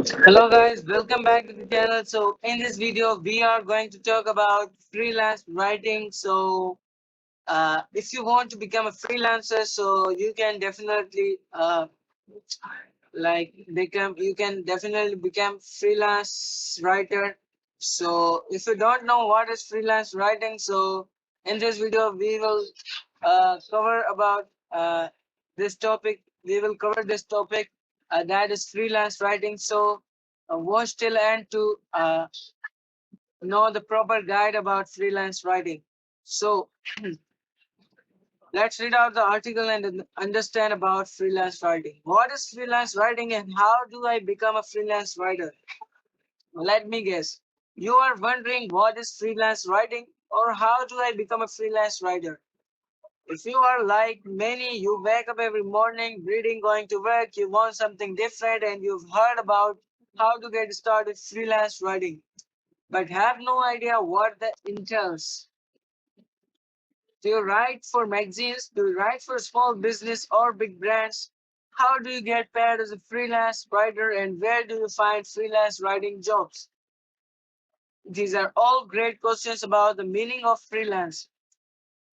Hello guys, welcome back to the channel. So in this video, we are going to talk about freelance writing. If you want to become a freelancer, so you can definitely you can definitely become freelance writer. So if you don't know what is freelance writing, so in this video we will cover about this topic. We will cover this topic that is freelance writing. So watch till end to know the proper guide about freelance writing. So let's read out the article and understand about freelance writing. What is freelance writing and how do I become a freelance writer? Let me guess. You are wondering what is freelance writing or how do I become a freelance writer? If you are like many, you wake up every morning, reading, going to work, you want something different, and you've heard about how to get started freelance writing, but have no idea what that entails. Do you write for magazines? Do you write for small business or big brands? How do you get paid as a freelance writer, and where do you find freelance writing jobs? These are all great questions about the meaning of freelance.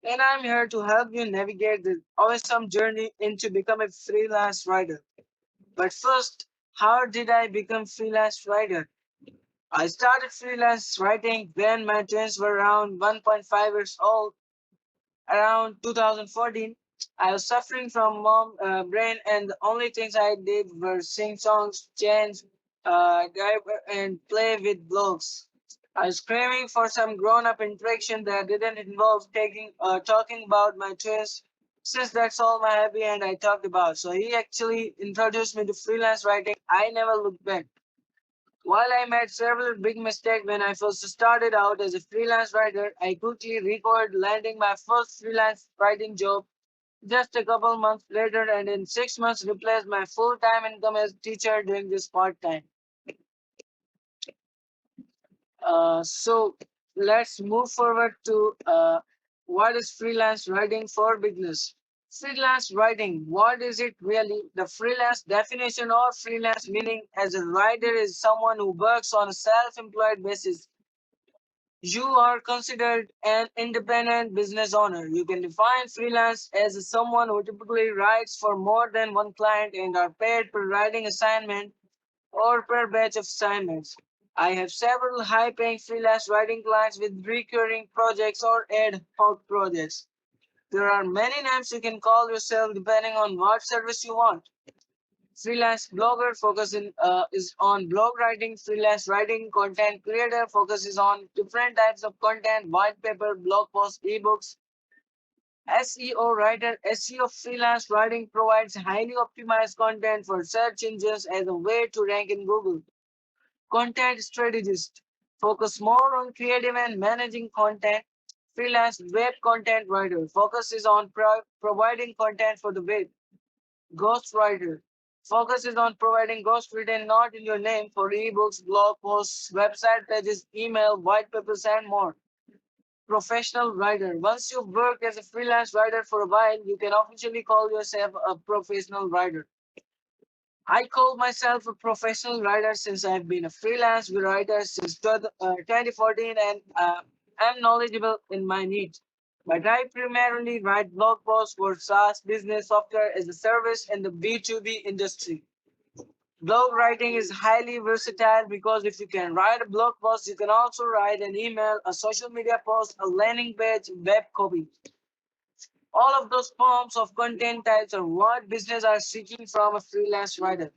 And I'm here to help you navigate this awesome journey into becoming a freelance writer. But first, how did I become freelance writer? I started freelance writing when my twins were around 1.5 years old, around 2014. I was suffering from mom brain, and the only things I did were sing songs, change, diaper, and play with blogs. I was craving for some grown-up interaction that didn't involve talking about my twins, since that's all my hobby and I talked about. So he actually introduced me to freelance writing. I never looked back. While I made several big mistakes when I first started out as a freelance writer, I quickly recovered, landing my first freelance writing job just a couple months later, and in 6 months replaced my full-time income as teacher doing this part-time. So let's move forward to what is freelance writing for beginners. Freelance writing, what is it really? The freelance definition or freelance meaning as a writer is someone who works on a self-employed basis. You are considered an independent business owner. You can define freelance as someone who typically writes for more than one client and are paid per writing assignment or per batch of assignments. I have several high paying freelance writing clients with recurring projects or ad hoc projects. There are many names you can call yourself depending on what service you want. Freelance blogger is on blog writing. Freelance writing content creator focuses on different types of content, white paper, blog posts, ebooks. SEO writer, SEO freelance writing provides highly optimized content for search engines as a way to rank in Google. Content strategist focus more on creative and managing content. Freelance web content writer focuses on providing content for the web. Ghostwriter focuses on providing ghost written not in your name for ebooks, blog posts, website pages, email, white papers, and more. Professional writer. Once you've worked as a freelance writer for a while, you can officially call yourself a professional writer. I call myself a professional writer since I've been a freelance writer since 2014 and I'm knowledgeable in my niche. But I primarily write blog posts for SaaS business software as a service in the B2B industry. Blog writing is highly versatile because if you can write a blog post, you can also write an email, a social media post, a landing page, web copy. All of those forms of content types are what business are seeking from a freelance writer.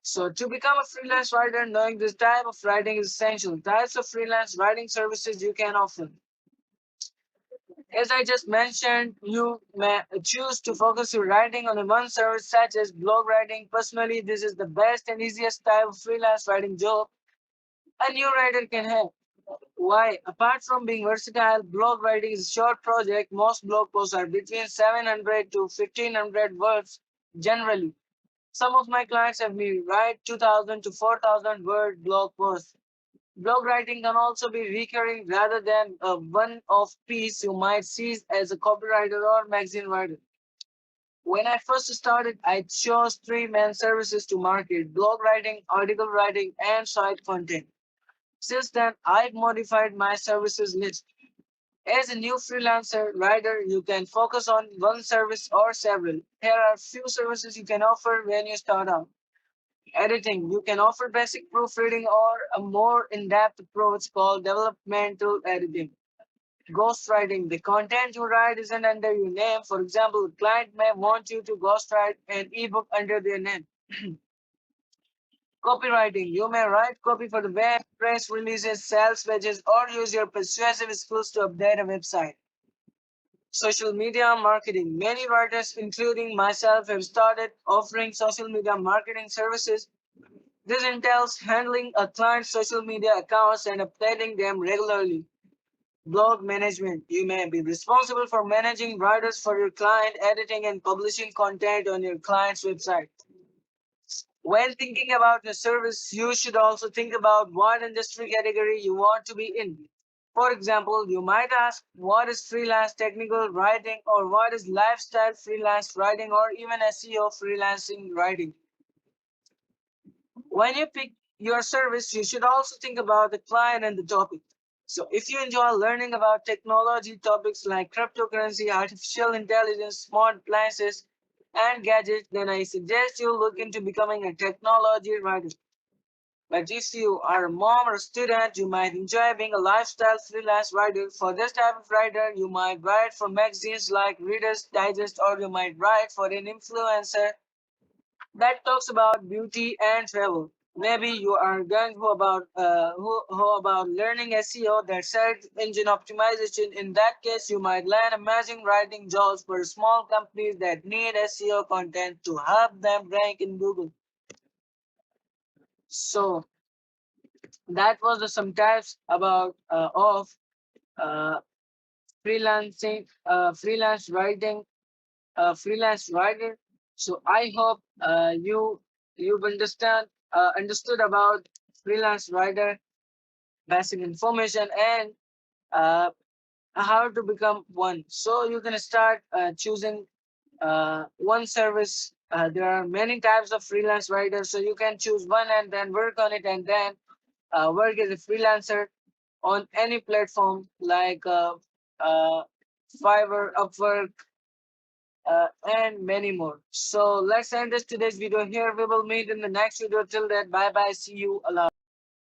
So to become a freelance writer, knowing this type of writing is essential. Types of freelance writing services you can offer. As I just mentioned, you may choose to focus your writing on a one service such as blog writing. Personally, this is the best and easiest type of freelance writing job a new writer can have. Why? Apart from being versatile, blog writing is a short project. Most blog posts are between 700 to 1500 words generally. Some of my clients have me write 2000 to 4000 word blog posts. Blog writing can also be recurring rather than a one-off piece you might see as a copywriter or magazine writer. When I first started, I chose three main services to market: blog writing, article writing, and site content. Since then, I've modified my services list. As a new freelancer writer, you can focus on one service or several. Here are few services you can offer when you start out. Editing. You can offer basic proofreading or a more in-depth approach called developmental editing. Ghostwriting. The content you write isn't under your name. For example, a client may want you to ghostwrite an ebook under their name. Copywriting. You may write copy for the web, press releases, sales pages, or use your persuasive skills to update a website. Social media marketing. Many writers, including myself, have started offering social media marketing services. This entails handling a client's social media accounts and updating them regularly. Blog management. You may be responsible for managing writers for your client, editing and publishing content on your client's website. When thinking about your service, you should also think about what industry category you want to be in. For example, you might ask, what is freelance technical writing, or what is lifestyle freelance writing, or even SEO freelancing writing? When you pick your service, you should also think about the client and the topic. So, if you enjoy learning about technology topics like cryptocurrency, artificial intelligence, smart appliances, and gadgets, then I suggest you look into becoming a technology writer. But if you are a mom or a student, you might enjoy being a lifestyle freelance writer. For this type of writer, you might write for magazines like Reader's Digest, or you might write for an influencer that talks about beauty and travel. Maybe you are going who about learning SEO, that search engine optimization. In that case, you might land amazing writing jobs for small companies that need SEO content to help them rank in Google. So that was the some types about of uh, freelancing, freelance writing, freelance writer. So I hope you've understood about freelance writer, basic information, and uh, how to become one. So you can start choosing one service. There are many types of freelance writers, so you can choose one and then work on it, and then work as a freelancer on any platform like Fiverr, Upwork, and many more. So let's end this today's video here. We will meet in the next video. Till then, bye bye. See you. Allah.